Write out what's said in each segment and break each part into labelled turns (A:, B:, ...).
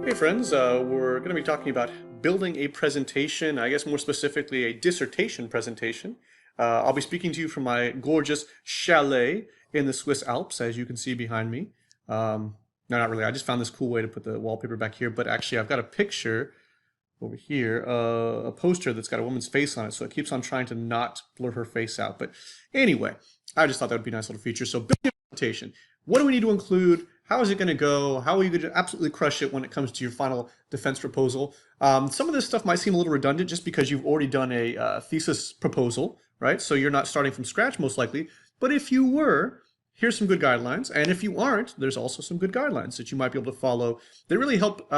A: Hey friends, we're going to be talking about building a presentation, I guess more specifically a dissertation presentation. I'll be speaking to you from my gorgeous chalet in the Swiss Alps, as you can see behind me. No, not really. I just found this cool way to put the wallpaper back here, but actually I've got a picture over here, a poster that's got a woman's face on it, so it keeps on trying to not blur her face out. But anyway, I just thought that would be a nice little feature. So building a presentation. What do we need to include? How is it going to go? How are you going to absolutely crush it when it comes to your final defense proposal? Some of this stuff might seem a little redundant just because you've already done a thesis proposal, right? So you're not starting from scratch most likely. But if you were, here's some good guidelines. And if you aren't, there's also some good guidelines that you might be able to follow that really help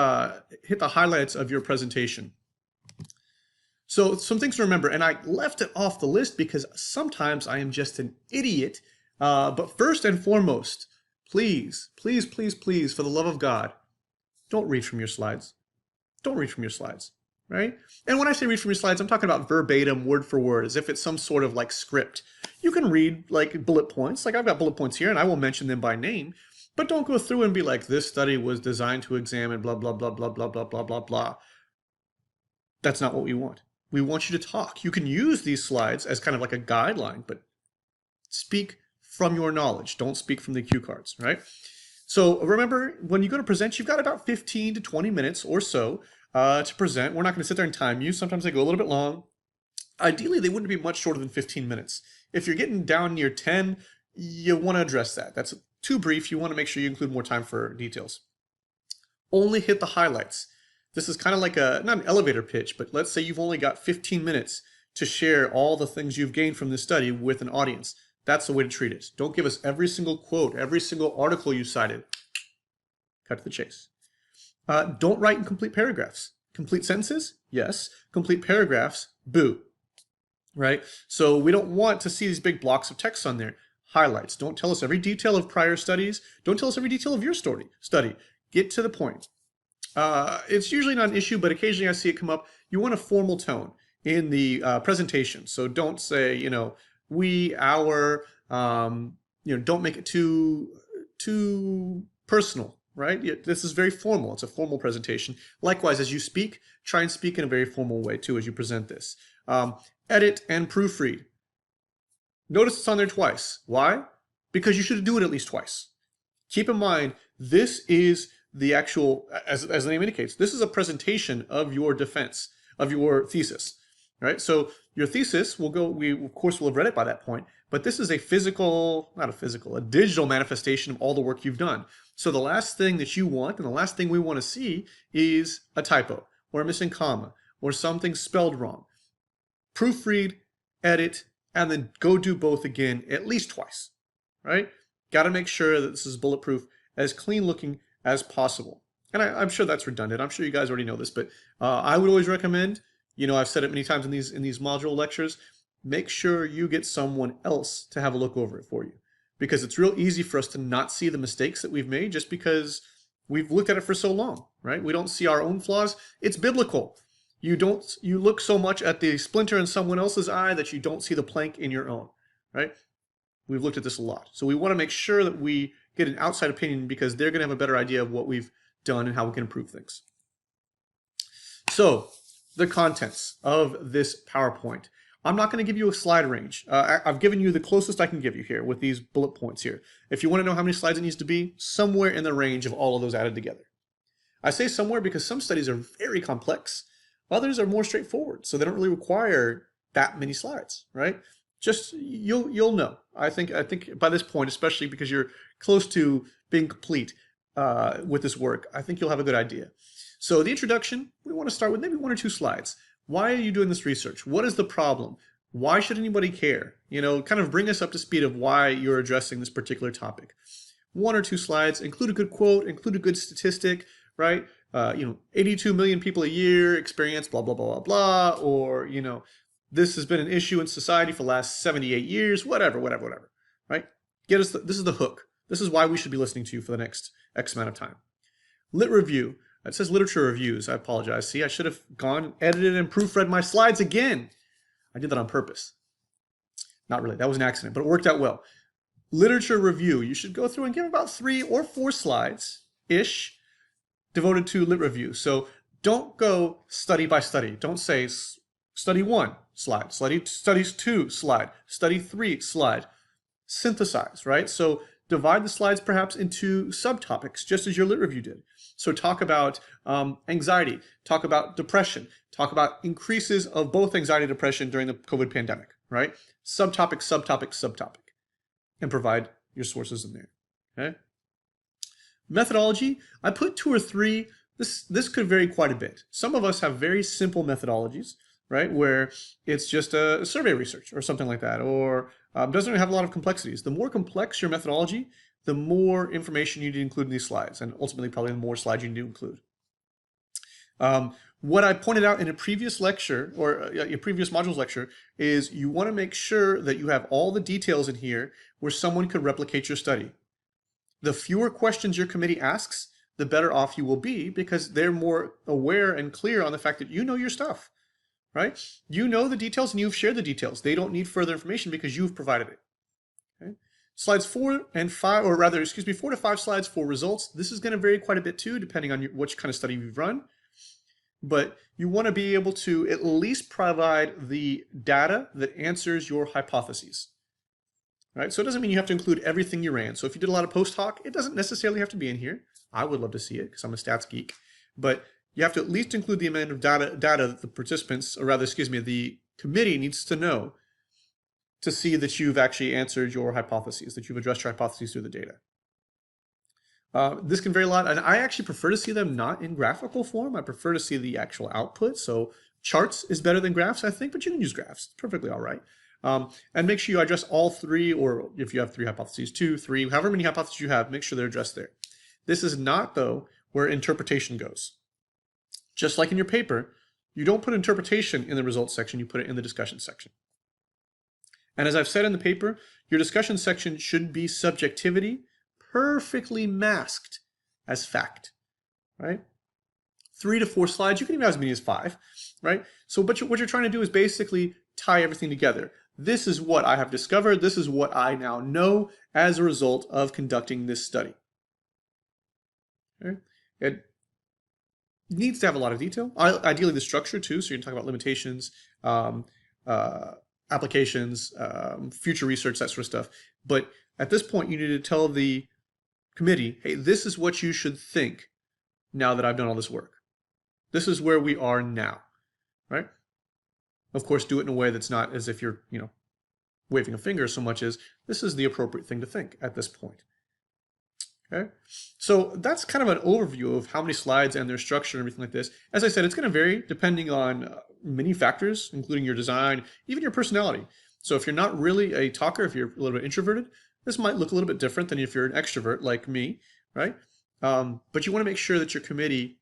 A: hit the highlights of your presentation. So some things to remember, and I left it off the list because sometimes I am just an idiot. But first and foremost, please, please, please, please, for the love of God, don't read from your slides. Don't read from your slides, right? And when I say read from your slides, I'm talking about verbatim, word for word, as if it's some sort of like script. You can read like bullet points, like I've got bullet points here, and I will mention them by name, but don't go through and be like, this study was designed to examine blah, blah, blah, blah, blah, blah, blah, blah, blah. That's not what we want. We want you to talk. You can use these slides as kind of like a guideline, but speak from your knowledge. Don't speak from the cue cards, right? So remember, when you go to present, you've got about 15 to 20 minutes or so to present. We're not going to sit there and time you. Sometimes they go a little bit long. Ideally, they wouldn't be much shorter than 15 minutes. If you're getting down near 10, you want to address that. That's too brief. You want to make sure you include more time for details. Only hit the highlights. This is kind of like not an elevator pitch, but let's say you've only got 15 minutes to share all the things you've gained from this study with an audience. That's the way to treat it. Don't give us every single quote, every single article you cited. Cut to the chase. Don't write in complete paragraphs. Complete sentences? Yes. Complete paragraphs? Boo. Right? So we don't want to see these big blocks of text on there. Highlights. Don't tell us every detail of prior studies. Don't tell us every detail of your study. Get to the point. It's usually not an issue, but occasionally I see it come up. You want a formal tone in the presentation. So don't say, we, our, don't make it too personal, right? This is very formal. It's a formal presentation. Likewise, as you speak, try and speak in a very formal way too as you present this. Edit and proofread. Notice it's on there twice. Why? Because you should do it at least twice. Keep in mind, this is the actual, as the name indicates, this is a presentation of your defense, of your thesis. Right? So your thesis we of course will have read it by that point, but this is a digital manifestation of all the work you've done. So the last thing that you want and the last thing we want to see is a typo or a missing comma or something spelled wrong. Proofread, edit, and then go do both again at least twice, right? Got to make sure that this is bulletproof, as clean looking as possible. And I'm sure that's redundant. I'm sure you guys already know this, but I would always recommend, I've said it many times in these module lectures, make sure you get someone else to have a look over it for you. Because it's real easy for us to not see the mistakes that we've made just because we've looked at it for so long, right? We don't see our own flaws. It's biblical. You look so much at the splinter in someone else's eye that you don't see the plank in your own, right? We've looked at this a lot. So we want to make sure that we get an outside opinion because they're going to have a better idea of what we've done and how we can improve things. So, the contents of this PowerPoint. I'm not going to give you a slide range. I've given you the closest I can give you here with these bullet points here. If you want to know how many slides it needs to be, somewhere in the range of all of those added together. I say somewhere because some studies are very complex. Others are more straightforward, so they don't really require that many slides, right? Just, you'll know. I think by this point, especially because you're close to being complete with this work, I think you'll have a good idea. So the introduction, we want to start with maybe 1 or 2 slides. Why are you doing this research? What is the problem? Why should anybody care? Kind of bring us up to speed of why you're addressing this particular topic. 1 or 2 slides, include a good quote, include a good statistic, right? 82 million people a year experience blah, blah, blah, blah, blah, or, this has been an issue in society for the last 78 years, whatever, right? This is the hook. This is why we should be listening to you for the next X amount of time. Lit review. It says literature reviews. I apologize. See, I should have gone, edited, and proofread my slides again. I did that on purpose. Not really. That was an accident, but it worked out well. Literature review. You should go through and give about 3 or 4 slides-ish devoted to lit review. So don't go study by study. Don't say study 1 slide, studies 2 slide, study 3 slide. Synthesize, right? So divide the slides perhaps into subtopics, just as your lit review did. So talk about anxiety, talk about depression, talk about increases of both anxiety and depression during the COVID pandemic, right? Subtopic, subtopic, subtopic, and provide your sources in there, okay? Methodology, I put 2 or 3. This could vary quite a bit. Some of us have very simple methodologies, right, where it's just a survey research or something like that, or doesn't have a lot of complexities. The more complex your methodology, the more information you need to include in these slides, and ultimately probably the more slides you need to include. What I pointed out in a previous lecture, or a previous modules lecture, is you want to make sure that you have all the details in here where someone could replicate your study. The fewer questions your committee asks, the better off you will be, because they're more aware and clear on the fact that you know your stuff, right? You know the details and you've shared the details. They don't need further information because you've provided it. Okay? Slides 4 and 5, or rather, 4 to 5 slides for results. This is going to vary quite a bit too, depending on which kind of study you've run. But you want to be able to at least provide the data that answers your hypotheses. Right? So it doesn't mean you have to include everything you ran. So if you did a lot of post hoc, it doesn't necessarily have to be in here. I would love to see it because I'm a stats geek. But you have to at least include the amount of data that the participants, or rather, the committee needs to know to see that you've actually answered your hypotheses, that you've addressed your hypotheses through the data. This can vary a lot, and I actually prefer to see them not in graphical form. I prefer to see the actual output. So charts is better than graphs, I think, but you can use graphs. It's perfectly all right. And make sure you address all 3, or if you have 3 hypotheses, 2, 3, however many hypotheses you have, make sure they're addressed there. This is not, though, where interpretation goes. Just like in your paper, you don't put interpretation in the results section, you put it in the discussion section. And as I've said in the paper, your discussion section should be subjectivity perfectly masked as fact, right? 3 to 4 slides, you can even have as many as 5, right? So what you're trying to do is basically tie everything together. This is what I have discovered. This is what I now know as a result of conducting this study. Okay? It needs to have a lot of detail. Ideally, the structure too. So you're going to talk about limitations, applications, future research, that sort of stuff. But at this point, you need to tell the committee, hey, this is what you should think now that I've done all this work. This is where we are now, right? Of course, do it in a way that's not as if you're, waving a finger so much as this is the appropriate thing to think at this point. Okay, so that's kind of an overview of how many slides and their structure and everything like this. As I said, it's going to vary depending on many factors, including your design, even your personality. So if you're not really a talker, if you're a little bit introverted, this might look a little bit different than if you're an extrovert like me, right? But you want to make sure that your committee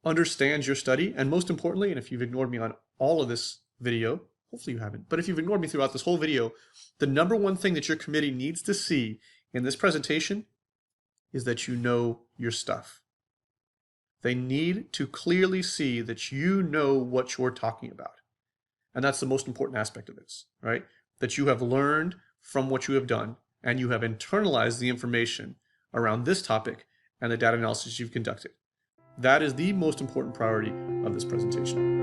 A: understands your study, and most importantly, and if you've ignored me on all of this video, hopefully you haven't, but if you've ignored me throughout this whole video, the number one thing that your committee needs to see in this presentation is that you know your stuff. They need to clearly see that you know what you're talking about. And that's the most important aspect of this, right? That you have learned from what you have done, and you have internalized the information around this topic and the data analysis you've conducted. That is the most important priority of this presentation.